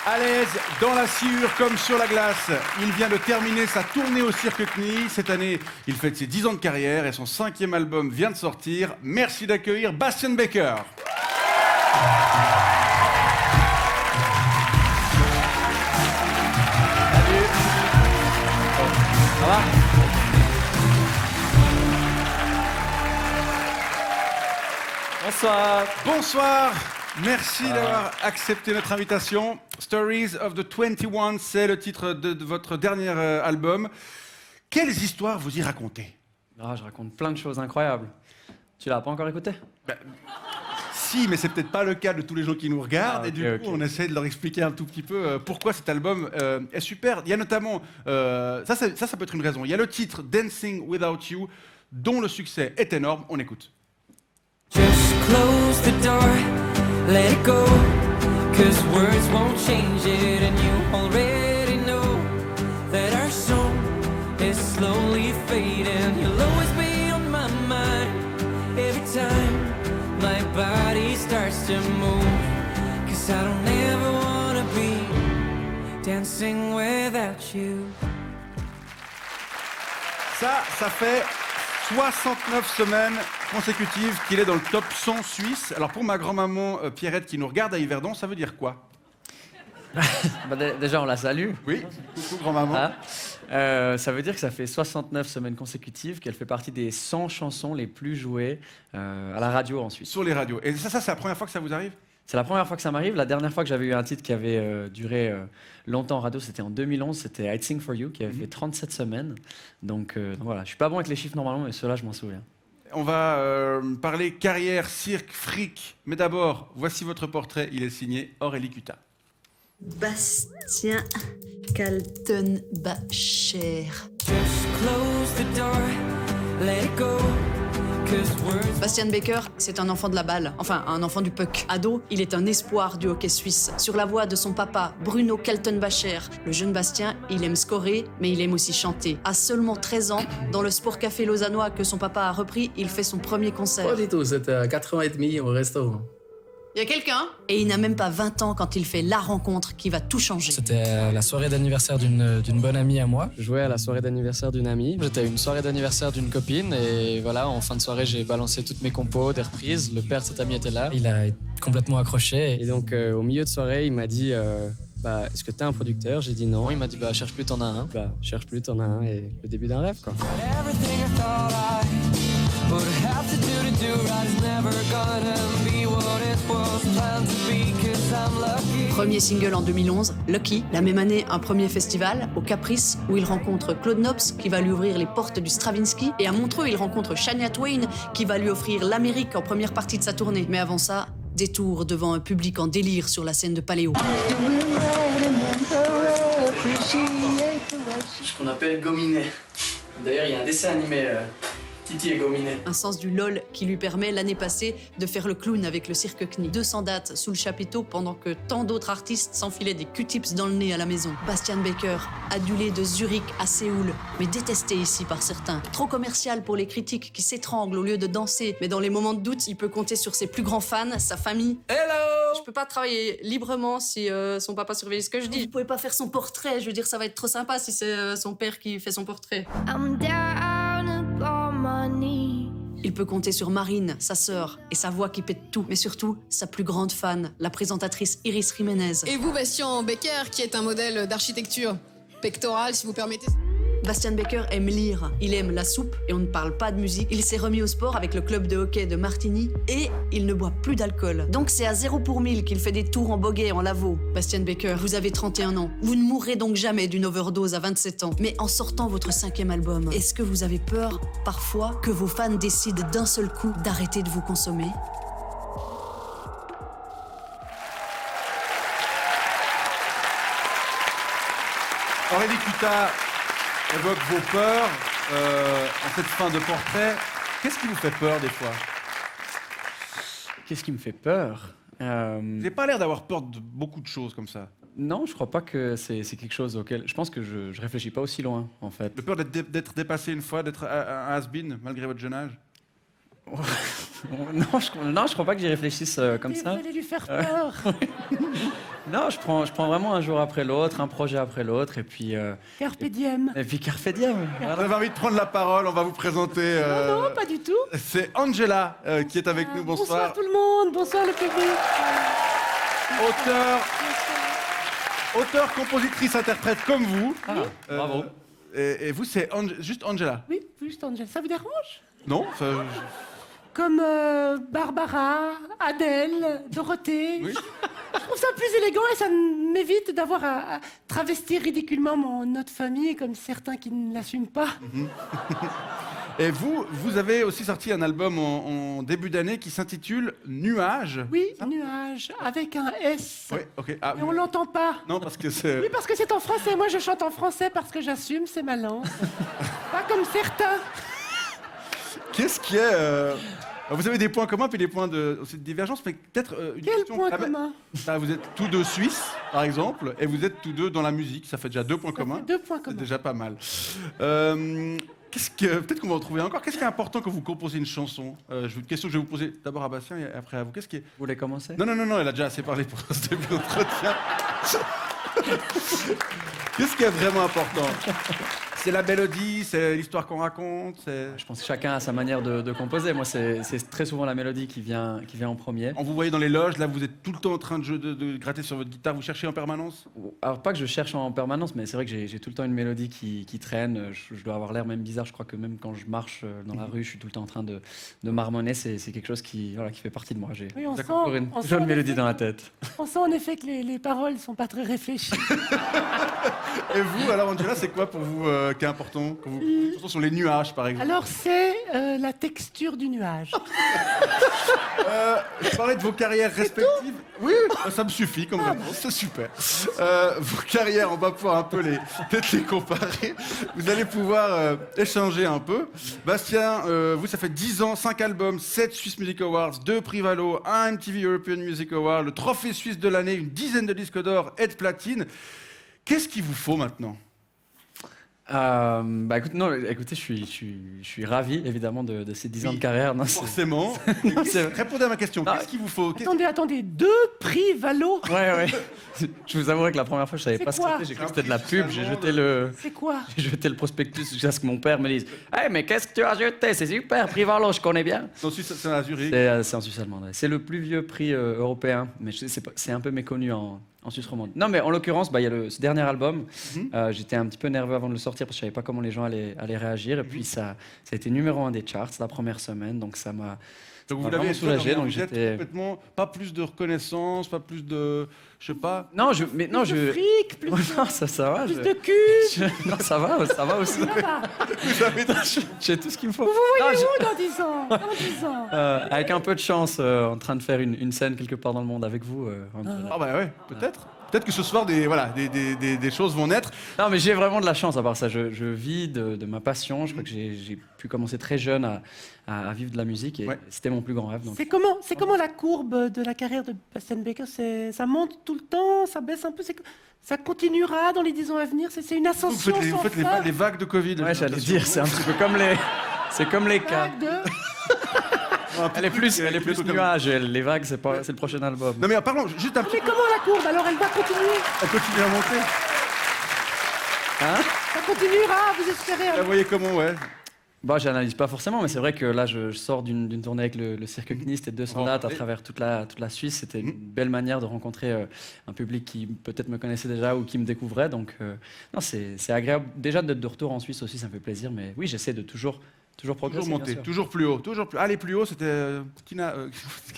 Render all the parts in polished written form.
À l'aise, dans la sciure comme sur la glace, il vient de terminer sa tournée au Cirque CNI. Cette année, il fête ses 10 ans de carrière et son 5e album vient de sortir. Merci d'accueillir Bastian Baker. Salut. Ça va ? Bonsoir. Bonsoir. Merci d'avoir accepté notre invitation. Stories of the 21, c'est le titre de votre dernier album. Quelles histoires vous y racontez ? Je raconte plein de choses incroyables. Tu l'as pas encore écouté ? Si, mais c'est peut-être pas le cas de tous les gens qui nous regardent. Ok, et du coup, on essaie de leur expliquer un tout petit peu pourquoi cet album est super. Il y a notamment, ça peut être une raison. Il y a le titre Dancing Without You, dont le succès est énorme. On écoute. Just close the door, let it go, 'cause words won't change it, and you already know that our song is slowly fading. You'll always be on my mind every time my body starts to move, 'cause I don't ever wanna be dancing without you. Ça fait 69 semaines consécutives qu'il est dans le top 100 suisse. Alors pour ma grand-maman Pierrette qui nous regarde à Yverdon, ça veut dire quoi ? Déjà, on la salue. Oui, coucou grand-maman. Ça veut dire que ça fait 69 semaines consécutives qu'elle fait partie des 100 chansons les plus jouées à la radio en Suisse. Sur les radios. Et ça c'est la première fois que ça vous arrive ? C'est la première fois que ça m'arrive. La dernière fois que j'avais eu un titre qui avait duré longtemps en radio, c'était en 2011. C'était I'd Sing For You, qui avait fait 37 semaines. Donc voilà, je suis pas bon avec les chiffres normalement, mais ceux-là, je m'en souviens. On va parler carrière, cirque, fric. Mais d'abord, voici votre portrait. Il est signé Aurélie Cutat. Bastien Kaltenbacher. Just close the door, let it go. Bastian Baker, c'est un enfant de la balle, enfin un enfant du puck. Ado, il est un espoir du hockey suisse. Sur la voie de son papa, Bruno Kaltenbacher, le jeune Bastien, il aime scorer, mais il aime aussi chanter. À seulement 13 ans, dans le Sport Café lausannois que son papa a repris, il fait son premier concert. Pas du tout, c'était à 4h30 au resto. Y a quelqu'un ? Et il n'a même pas 20 ans quand il fait la rencontre qui va tout changer. C'était la soirée d'anniversaire d'une bonne amie à moi. Je jouais à la soirée d'anniversaire d'une amie. J'étais à une soirée d'anniversaire d'une copine. Et voilà, en fin de soirée, j'ai balancé toutes mes compos, des reprises. Le père de cette amie était là. Il a complètement accroché. Et donc, au milieu de soirée, il m'a dit est-ce que t'es un producteur ? J'ai dit non. Il m'a dit cherche plus, t'en as un. Cherche plus, t'en as un. Et le début d'un rêve, quoi. Premier single en 2011, Lucky. La même année, un premier festival, au Caprice, où il rencontre Claude Nobs, qui va lui ouvrir les portes du Stravinsky. Et à Montreux, il rencontre Shania Twain, qui va lui offrir l'Amérique en première partie de sa tournée. Mais avant ça, détour devant un public en délire sur la scène de Paléo. Ce qu'on appelle gominer. D'ailleurs, il y a un dessin animé, Titi et Gominet. Un sens du LOL qui lui permet l'année passée de faire le clown avec le Cirque CNI. 200 dates sous le chapiteau pendant que tant d'autres artistes s'enfilaient des Q-tips dans le nez à la maison. Bastian Baker, adulé de Zurich à Séoul, mais détesté ici par certains. Trop commercial pour les critiques qui s'étranglent au lieu de danser. Mais dans les moments de doute, il peut compter sur ses plus grands fans, sa famille. Hello! Je peux pas travailler librement si son papa surveille ce que je dis. Vous pouvez pas faire son portrait, je veux dire ça va être trop sympa si c'est son père qui fait son portrait. I'm down upon my knees. Il peut compter sur Marine, sa sœur, et sa voix qui pète tout, mais surtout sa plus grande fan, la présentatrice Iris Jiménez. Et vous, Bastian Baker, qui est un modèle d'architecture pectorale, si vous permettez. Bastian Baker aime lire, il aime la soupe et on ne parle pas de musique. Il s'est remis au sport avec le club de hockey de Martigny et il ne boit plus d'alcool. Donc c'est à 0 pour 1000 qu'il fait des tours en bogey, en lavabo. Bastian Baker, vous avez 31 ans. Vous ne mourrez donc jamais d'une overdose à 27 ans. Mais en sortant votre 5e album, est-ce que vous avez peur, parfois, que vos fans décident d'un seul coup d'arrêter de vous consommer ? Aurélie Cutat évoque vos peurs en cette fin de portrait. Qu'est-ce qui vous fait peur des fois ? Qu'est-ce qui me fait peur ? Vous n'avez pas l'air d'avoir peur de beaucoup de choses comme ça. Non, je crois pas que c'est quelque chose auquel... Je pense que je réfléchis pas aussi loin, en fait. De peur d'être dépassé une fois, d'être un has-been malgré votre jeune âge ? Non, je crois pas que j'y réfléchisse comme Et ça. vous allez lui faire peur. Non, je prends vraiment un jour après l'autre, un projet après l'autre, et puis Carpe diem. carpe diem. Vous Voilà. avez envie de prendre la parole, on va vous présenter. Non, pas du tout. C'est Angela qui est avec nous. Bonsoir. Bonsoir tout le monde, bonsoir le public. Auteur, compositrice, interprète comme vous. Ah, bravo. Et vous, c'est juste Angela. Oui, juste Angèle, ça vous dérange? Non Comme Barbara, Adèle, Dorothée. Oui. Je trouve ça plus élégant et ça m'évite d'avoir à travestir ridiculement mon nom de famille comme certains qui ne l'assument pas. Et vous avez aussi sorti un album en début d'année qui s'intitule Nuages. Oui, nuage, avec un S. Oui, ok. Ah, Et on l'entend pas. non, parce que c'est... Oui, parce que c'est en français. Moi, je chante en français parce que j'assume, c'est ma langue. Pas comme certains. Qu'est-ce qui est... Vous avez des points communs puis des points aussi de divergence, mais peut-être une Quel question... point Ah ben, commun? vous êtes tous deux suisses, par exemple, et vous êtes tous deux dans la musique. Ça fait déjà 2 points communs. 2 points C'est communs. déjà pas mal. Peut-être qu'on va en trouver encore. Qu'est-ce qui est important quand vous composez une chanson? Une question que je vais vous poser d'abord à Bastien et après à vous. Qu'est-ce qui est... Vous voulez commencer? Non, elle a déjà assez parlé pour ce début d'entretien. Qu'est-ce qui est vraiment important? C'est la mélodie, c'est l'histoire qu'on raconte, c'est... Je pense que chacun a sa manière de composer. Moi, c'est très souvent la mélodie qui vient en premier. On vous voyait dans les loges, là vous êtes tout le temps en train de gratter sur votre guitare, vous cherchez en permanence? Alors, pas que je cherche en permanence, mais c'est vrai que j'ai tout le temps une mélodie qui traîne. Je dois avoir l'air même bizarre. Je crois que même quand je marche dans la rue, je suis tout le temps en train de marmonner. C'est quelque chose qui fait partie de moi. J'ai Oui, on sent, toujours une on sent jolie en mélodie effet- dans la tête. on sent en effet que les paroles sont pas très réfléchies. Et vous, alors Angela, c'est quoi pour vous qui est important quand vous une chanson sur les nuages, par exemple? Alors, c'est la texture du nuage. Je parlais de vos carrières respectives. Oui, ça me suffit comme réponse, c'est super. Vos carrières, on va pouvoir un peu peut-être les comparer. Vous allez pouvoir échanger un peu. Bastien, vous, ça fait 10 ans, 5 albums, 7 Swiss Music Awards, 2 prix Valo, 1 MTV European Music Award, le trophée suisse de l'année, une dizaine de disques d'or et de platine. Qu'est-ce qu'il vous faut maintenant? Écoutez, je suis ravi évidemment de ces 10 ans Oui, de carrière. Non, Forcément. c'est- Répondez à ma question. Non. Qu'est-ce qu'il vous faut? Attendez, 2 prix Valo. Ouais. Je vous avouerai que la première fois, je savais C'est pas ce que quoi? c'était. J'ai cru que c'était de Un la prix pub. J'ai allemand C'est quoi? jeté le prospectus jusqu'à ce que mon père me dise Hey, mais qu'est-ce que tu as jeté? C'est super, prix Valo, je connais bien. Non, c'est à Zurich. C'est en Suisse allemande. Ouais. C'est le plus vieux prix européen, mais c'est un peu méconnu en Suisse romande. Non, mais en l'occurrence, il y a ce dernier album. J'étais un petit peu nerveux avant de le sortir parce que je savais pas comment les gens allaient réagir. Et puis ça a été numéro 1 des charts la première semaine, donc ça m'a. Donc vous m'a l'avez vraiment soulagé, donc vous êtes j'étais. complètement pas plus de reconnaissance, pas plus de, je sais pas. Non, Plus de fric, plus Non, ça va. plus de cul. Non, ça va aussi. Ça va. J'ai tout ce qu'il me faut. Vous Non, voyez je- où dans 10 ans? Dans 10 ans. Avec un peu de chance, en train de faire une scène quelque part dans le monde avec vous. Ah bah ouais, peut-être. Peut-être que ce soir des choses vont naître. Non, mais j'ai vraiment de la chance à part ça. Je vis de ma passion. Je crois que j'ai pu commencer très jeune à vivre de la musique et Ouais. c'était mon plus grand rêve. Donc. C'est comment la courbe de la carrière de Bastien Baker? Ça monte tout le temps, ça baisse un peu, ça continuera dans les 10 ans à venir? C'est une Vous ascension faites, sans les fin. vagues de Covid. Ouais, j'allais dire, c'est un petit peu comme les. C'est comme les cas. Vague de- Elle est plus nuage. Les vagues, c'est le prochain album. Non mais pardon, juste un petit Mais comment la courbe? Alors elle va continuer. Elle continue à monter. Hein? Ça continuera, vous espérez. Vous la voyez comment, ouais. Bah, j'analyse pas forcément, mais c'est vrai que là, je sors d'une tournée avec le Cirque Knist et 200 On va en dates à parler. travers toute la Suisse. C'était une belle manière de rencontrer un public qui peut-être me connaissait déjà ou qui me découvrait. Donc, non, c'est agréable. Déjà, d'être de retour en Suisse aussi, ça me fait plaisir. Mais oui, j'essaie de toujours progresser. Toujours monter, toujours plus haut, toujours plus. Aller plus haut, c'était Kina.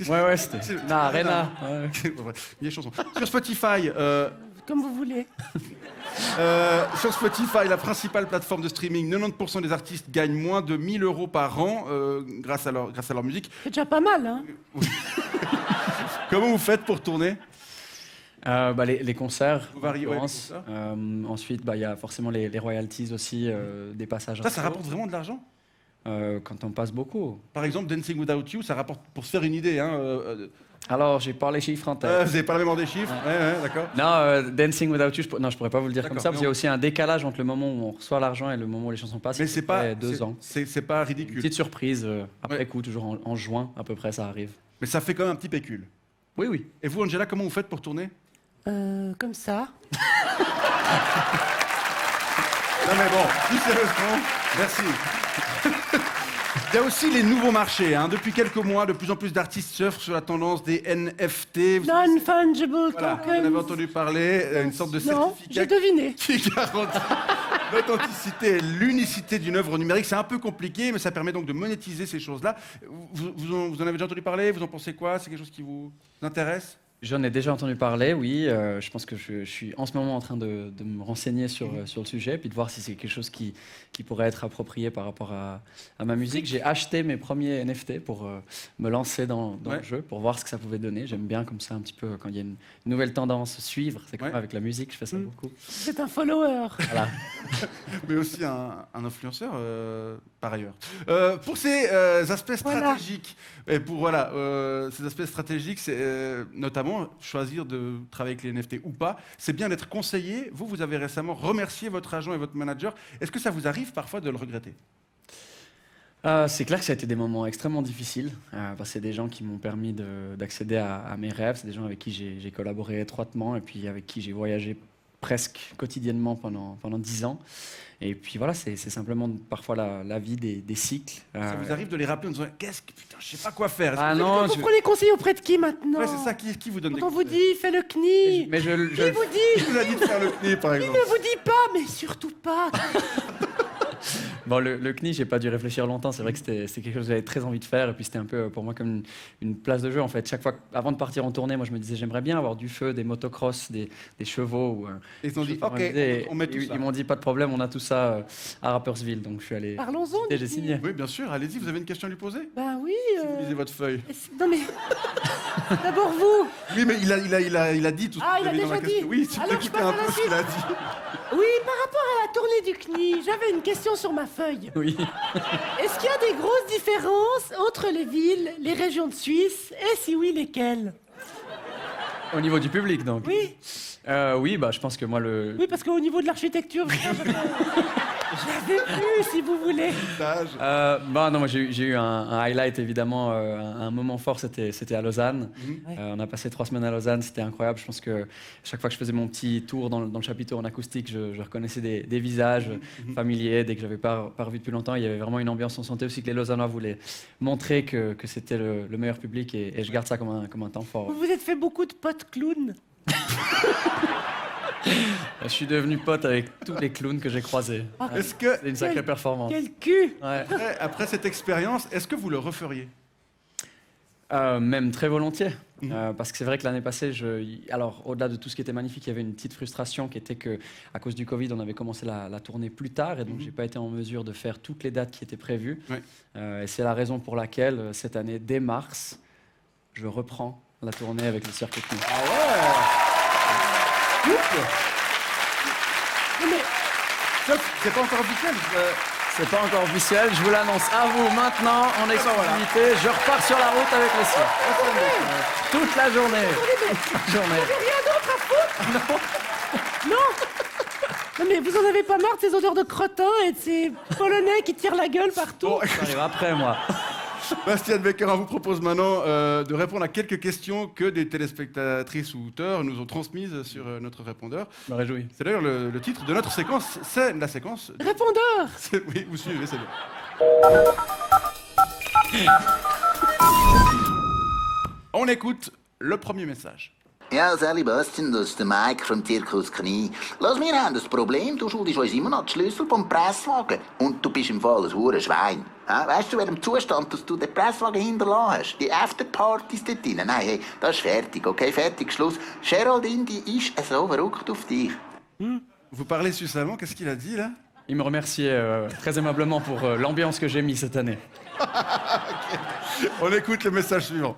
Ouais, c'était. C'est- Non, Arena. Ouais. Il y a chanson. Sur Spotify, Comme vous voulez. sur Spotify, la principale plateforme de streaming, 90% des artistes gagnent moins de 1 000 euros par an grâce à leur musique. C'est déjà pas mal, hein. Comment vous faites pour tourner? Les concerts, Vous en variez, ouais, les l'occurrence. concerts. Ensuite, il y a forcément les royalties aussi, des passages. Ça radio. rapporte vraiment de l'argent? quand on passe beaucoup. Par exemple, Dancing Without You, ça rapporte, pour se faire une idée, hein, Alors, j'ai pas les chiffres en tête. vous n'avez pas la mémoire des chiffres? Ouais, d'accord. Non, Dancing Without You, je pourrais pas vous le dire comme D'accord, ça, parce qu'il y non. a aussi un décalage entre le moment où on reçoit l'argent et le moment où les chansons passent. Mais qui c'est est pas... à peu près 2 ans. C'est pas Une ridicule. petite surprise, après Ouais. coup, toujours en juin, à peu près, ça arrive. Mais ça fait quand même un petit pécule. Oui, oui. Et vous, Angela, comment vous faites pour tourner? Comme ça. Non mais bon, plus sérieusement, merci. Il y a aussi les nouveaux marchés. Hein. Depuis quelques mois, de plus en plus d'artistes surfent sur la tendance des NFT. Non-fungible Voilà, vous en tokens. avez entendu parler, une sorte de Non, certificat j'ai deviné. qui garantit l'authenticité et l'unicité d'une œuvre numérique. C'est un peu compliqué, mais ça permet donc de monétiser ces choses-là. Vous en avez déjà entendu parler? Vous en pensez quoi? C'est quelque chose qui vous intéresse? J'en ai déjà entendu parler, oui. Je pense que je suis en ce moment en train de me renseigner sur le sujet, puis de voir si c'est quelque chose qui pourrait être approprié par rapport à ma musique. J'ai acheté mes premiers NFT pour me lancer dans le jeu, pour voir ce que ça pouvait donner. J'aime bien comme ça un petit peu, quand il y a une nouvelle tendance, suivre. C'est comme avec la musique, je fais ça beaucoup. C'est un follower. Voilà. Mais aussi un influenceur, par ailleurs. Pour ces aspects stratégiques, et pour ces aspects stratégiques, c'est notamment choisir de travailler avec les NFT ou pas, c'est bien d'être conseillé. Vous avez récemment remercié votre agent et votre manager. Est-ce que ça vous arrive parfois de le regretter? C'est clair que ça a été des moments extrêmement difficiles, parce que c'est des gens qui m'ont permis d'accéder à mes rêves, c'est des gens avec qui j'ai collaboré étroitement et puis avec qui j'ai voyagé presque quotidiennement pendant 10 ans. Et puis voilà, c'est simplement parfois la vie des cycles. Ça vous arrive de les rappeler en disant qu'est-ce que putain, je sais pas quoi faire. Est-ce Ah que non, Vous prenez conseil auprès de qui maintenant? Ouais, c'est ça qui vous donne des Quand on vous conseils? dit, fais le CNI. mais Qui vous dit? Qui vous a dit de faire le CNI, par exemple? Ne vous dit pas, mais surtout pas. Bon, le CNI, j'ai pas dû réfléchir longtemps. C'est vrai que c'était quelque chose que j'avais très envie de faire. Et puis c'était un peu pour moi comme une place de jeu en fait. Chaque fois, avant de partir en tournée, moi je me disais j'aimerais bien avoir du feu, des motocross, des chevaux. Ou, Et ils ont dit ok, on met tout ça. Ils m'ont dit pas de problème, on a tout ça à Rapperswil. Donc je suis allé. Parlons-en. Et j'ai signé. Oui, bien sûr. Allez-y, vous avez une question à lui poser? Ben oui. Si vous lisez votre feuille. Non mais. D'abord vous. Oui, mais il a dit tout ce Ah, que il a vous avez dans la déjà dit. question. Oui, si vous Alors, je écoutez passe un à la peu ce suite. qu'il a dit. Oui, par rapport à la tournée du CNI, j'avais une question sur ma feuille. Oui. Est-ce qu'il y a des grosses différences entre les villes, les régions de Suisse, et si oui, lesquelles? Au niveau du public, donc. Oui. Oui, bah je pense que moi le. Oui, parce qu'au niveau de l'architecture, je l'avais vu, si vous voulez. Bah non, moi j'ai eu un highlight évidemment, un moment fort, c'était à Lausanne. On a passé 3 semaines à Lausanne, c'était incroyable. Je pense que chaque fois que je faisais mon petit tour dans le chapiteau en acoustique, je reconnaissais des visages familiers, dès que j'avais pas revu depuis longtemps. Il y avait vraiment une ambiance. On sentait aussi que les Lausannois voulaient montrer que c'était le meilleur public et je garde ça comme un temps fort. Vous vous êtes fait beaucoup de potes clowns. Je suis devenu pote avec tous les clowns que j'ai croisés. Est-ce que, C'est une sacrée performance. Quel cul. Ouais. après cette expérience, est-ce que vous le referiez? Même très volontiers. Parce que c'est vrai que l'année passée, alors au-delà de tout ce qui était magnifique, il y avait une petite frustration qui était que, à cause du Covid, on avait commencé la tournée plus tard et donc j'ai pas été en mesure de faire toutes les dates qui étaient prévues. Et c'est la raison pour laquelle cette année, dès mars, je reprends la tournée avec le Cirque CNI. Ah ouais. C'est pas encore officiel. C'est pas encore officiel, je vous l'annonce à vous maintenant en exclusivité. Je repars sur la route avec le Cirque. Toute la journée. Toute la journée. Rien d'autre à foutre? Non, mais vous en avez pas marre de ces odeurs de crottin et de ces Polonais qui tirent la gueule partout? Bon, Ça arrive après, moi. Bastien Becker, on vous propose maintenant de répondre à quelques questions que des téléspectatrices ou auteurs nous ont transmises sur notre répondeur. Je me réjouis. C'est d'ailleurs le titre de notre séquence, c'est la séquence... Répondeur. Oui, vous suivez, c'est bien. On écoute le premier message. Ja, Sally Bastian, das ist der Mike vom Zirkus Knie. Lass, wir haben das Problem, du schuldest uns immer noch die Schlüssel vom Presswagen. Und du bist im Fall ein hure Schwein. Ja, weißt du, in welchem Zustand dass du den Presswagen hinterlassen hast? Die Afterpartys dort drin? Nein, hey, das ist fertig, okay? Fertig, Schluss. Geraldine, die ist so verrückt auf dich. Vous parlez suisse allemand, qu'est-ce qu'il a dit là? Il me remerciait très aimablement pour l'ambiance que j'ai mis cette année. On écoute le message suivant.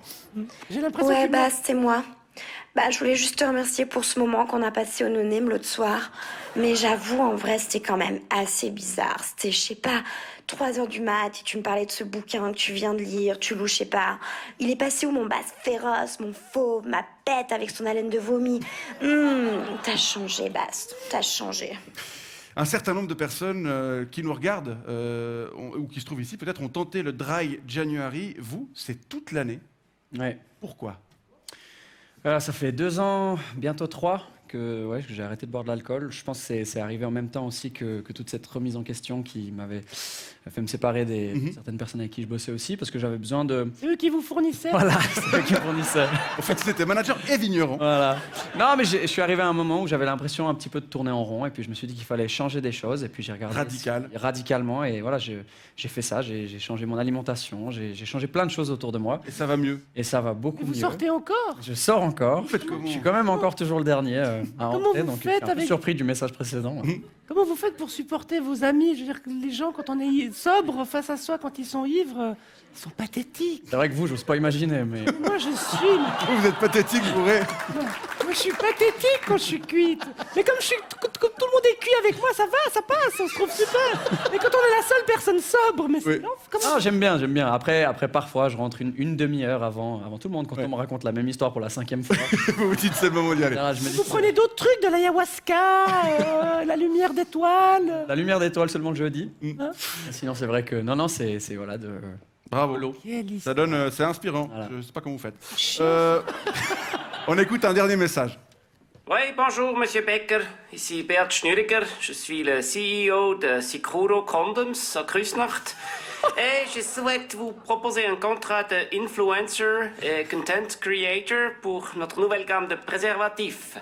J'ai l'impression Ouais, que... bah, c'est moi. Je voulais juste te remercier pour ce moment qu'on a passé au Nonem l'autre soir. Mais j'avoue, en vrai, c'était quand même assez bizarre. C'était, je sais pas, 3h du mat et tu me parlais de ce bouquin que tu viens de lire. Tu loues, je sais pas. Il est passé où mon basse féroce, mon fauve, ma pète avec son haleine de vomi. T'as changé, Bast. T'as changé. Un certain nombre de personnes qui nous regardent ou qui se trouvent ici, peut-être ont tenté le Dry January. Vous, c'est toute l'année. Ouais. Pourquoi ? Ça fait 2 ans, bientôt 3, que j'ai arrêté de boire de l'alcool. Je pense que c'est arrivé en même temps aussi que toute cette remise en question qui m'avait fait me séparer de certaines personnes avec qui je bossais aussi, parce que j'avais besoin de... C'est eux qui vous fournissaient? Voilà, c'est eux qui fournissaient. En fait, c'était manager et vigneron. Voilà. Non, mais je suis arrivé à un moment où j'avais l'impression un petit peu de tourner en rond, et puis je me suis dit qu'il fallait changer des choses, et puis j'ai regardé... Radicalement, et voilà, j'ai fait ça, j'ai changé mon alimentation, j'ai changé plein de choses autour de moi. Et ça va mieux. Et ça va beaucoup mieux. Vous sortez encore? Je sors encore. Vous faites comment? Je suis quand même encore toujours le dernier à rentrer, donc je suis un peu surpris du message précédent. Comment vous faites pour supporter vos amis? Je veux dire que les gens, quand on est sobre face à soi, quand ils sont ivres, ils sont pathétiques. C'est vrai que vous, j'ose pas imaginer, mais... Moi, je suis... Vous êtes pathétique, bourré. Moi, je suis pathétique quand je suis cuite. Mais comme tout le monde est cuit avec moi, ça va, ça passe, on se trouve super. Mais quand on est la seule personne sobre, mais c'est... Oui. Comment... Ah, j'aime bien. Après, parfois, je rentre une demi-heure avant tout le monde, quand on me raconte la même histoire pour la 5e fois. Vous vous dites c'est le moment d'y aller. Là, je me dis, Vous prenez d'autres trucs, de l'ayahuasca, la lumière d'étoiles. la lumière d'étoile seulement le jeudi. Hein? Sinon, c'est vrai que... Non, c'est voilà de... Bravo. Quelle Ça histoire. donne, c'est inspirant. Voilà. Je sais pas comment vous faites. On écoute un dernier message. Oui, bonjour, Monsieur Becker. Ici Bert Schnürriger. Je suis le CEO de Sikuro Condoms à Küsnacht. Et je souhaite vous proposer un contrat d'influencer et content creator pour notre nouvelle gamme de préservatifs.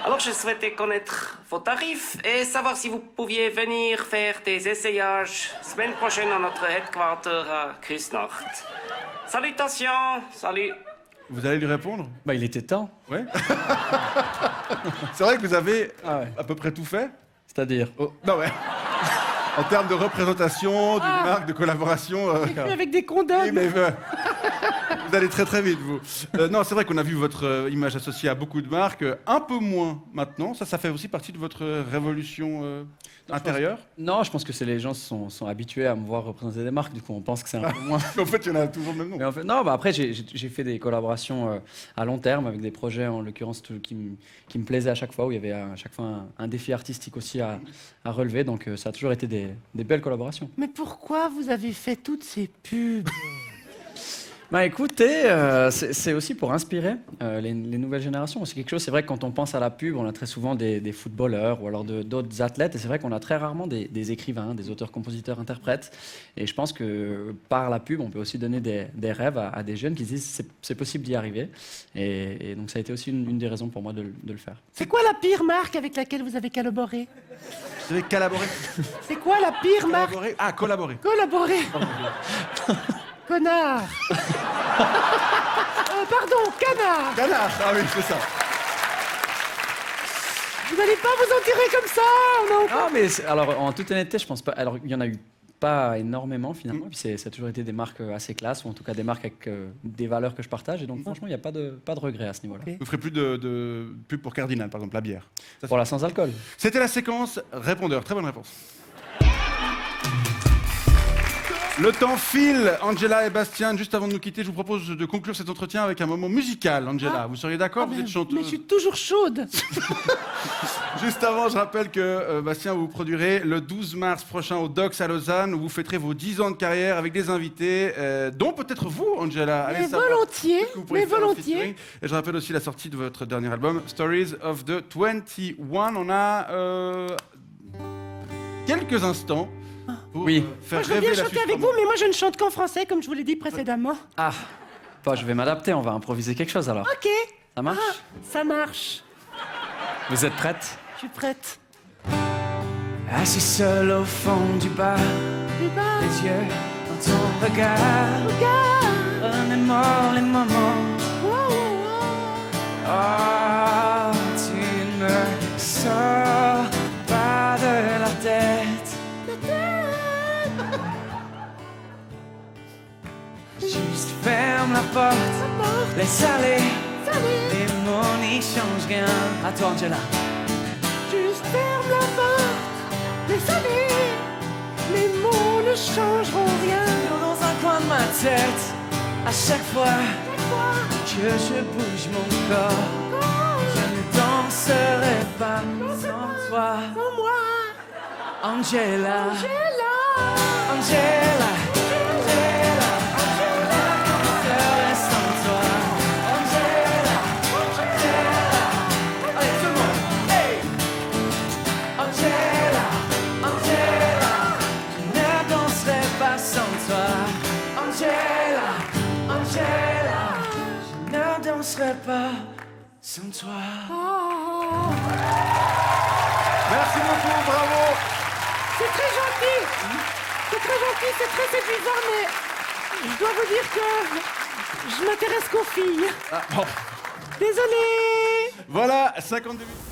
Alors, je souhaitais connaître vos tarifs et savoir si vous pouviez venir faire des essayages semaine prochaine à notre headquarter à Küsnacht. Salutations, salut. Vous allez lui répondre? il était temps. Ouais. C'est vrai que vous avez Ah ouais. à peu près tout fait. C'est-à-dire... Oh, non, ouais. En termes de représentation, d'une marque, de collaboration. Avec des condoms. Oui, mais vous allez très très vite, vous. Non, c'est vrai qu'on a vu votre image associée à beaucoup de marques, un peu moins maintenant. Ça fait aussi partie de votre révolution intérieure. Non, je pense que les gens sont habitués à me voir représenter des marques, du coup on pense que c'est un peu moins. En fait, il y en a toujours le même nom. Mais en fait, non, après j'ai fait des collaborations à long terme avec des projets en l'occurrence qui me plaisaient à chaque fois, où il y avait à chaque fois un défi artistique aussi à relever, donc ça a toujours été des belles collaborations. Mais pourquoi vous avez fait toutes ces pubs? Écoutez, c'est aussi pour inspirer les nouvelles générations. C'est quelque chose, c'est vrai que quand on pense à la pub, on a très souvent des footballeurs ou alors d'autres athlètes, et c'est vrai qu'on a très rarement des écrivains, des auteurs, compositeurs, interprètes. Et je pense que par la pub, on peut aussi donner des rêves à des jeunes qui se disent c'est possible d'y arriver. Et donc ça a été aussi une des raisons pour moi de le faire. C'est quoi la pire marque avec laquelle vous avez collaboré? Vous avez collaboré. C'est quoi la pire marque? Collaboré. Ah, collaboré. Collaboré. Connard. Pardon, canard. Canard. Ah oui, c'est ça. Vous n'allez pas vous en tirer comme ça. Ah, mais alors en toute honnêteté, je pense pas. Alors il y en a eu pas énormément finalement. Puis ça a toujours été des marques assez classes, ou en tout cas des marques avec des valeurs que je partage. Et donc franchement, il n'y a pas de regret à ce niveau-là. Vous ferez plus de pub pour Cardinal, par exemple, la bière. Ça, Pour la sans alcool. C'était la séquence répondeur. Très bonne réponse. Le temps file, Angela et Bastien. Juste avant de nous quitter, je vous propose de conclure cet entretien avec un moment musical. Angela, vous seriez d'accord? Vous êtes chanteuse. Mais je suis toujours chaude. Juste avant, je rappelle que Bastien, vous produirez le 12 mars prochain au Dox à Lausanne, où vous fêterez vos 10 ans de carrière avec des invités, dont peut-être vous, Angela. Allez Mais savoir volontiers, ce que vous pourrez mais faire en volontiers. featuring. Et je rappelle aussi la sortie de votre dernier album, Stories of the 21. On a quelques instants pour faire Moi, je veux rêver bien la chanter Suisse avec vous, romande. mais moi, je ne chante qu'en français, comme je vous l'ai dit précédemment. Ah, je vais m'adapter. On va improviser quelque chose alors. Ok. Ça marche? Ça marche. Vous êtes prête? Je suis prête. Assis seul au fond du bar, Du bas, les yeux dans ton regard, remémore les moments. Oh, tu ne me sors pas de la tête. Juste ferme la porte, laisse aller les on n'y change rien. À toi, Angela. Juste ferme la porte, désolé, les mots ne changeront rien. Dans un coin de ma tête, à chaque fois que je bouge mon corps, je ne danserai pas sans toi. Sans moi, Angela, Angela, Angela, Angela, Angela, je danserai sans toi. Angela, Angela, allez tout le monde, hey! Angela, Angela, je ne danserai pas sans toi. Angela, Angela, je ne danserai pas sans toi. Merci beaucoup, bravo. c'est très gentil. C'est très gentil, c'est très séduisant, mais je dois vous dire que je m'intéresse qu'aux filles. Ah, bon. Désolée. Voilà, 52 minutes.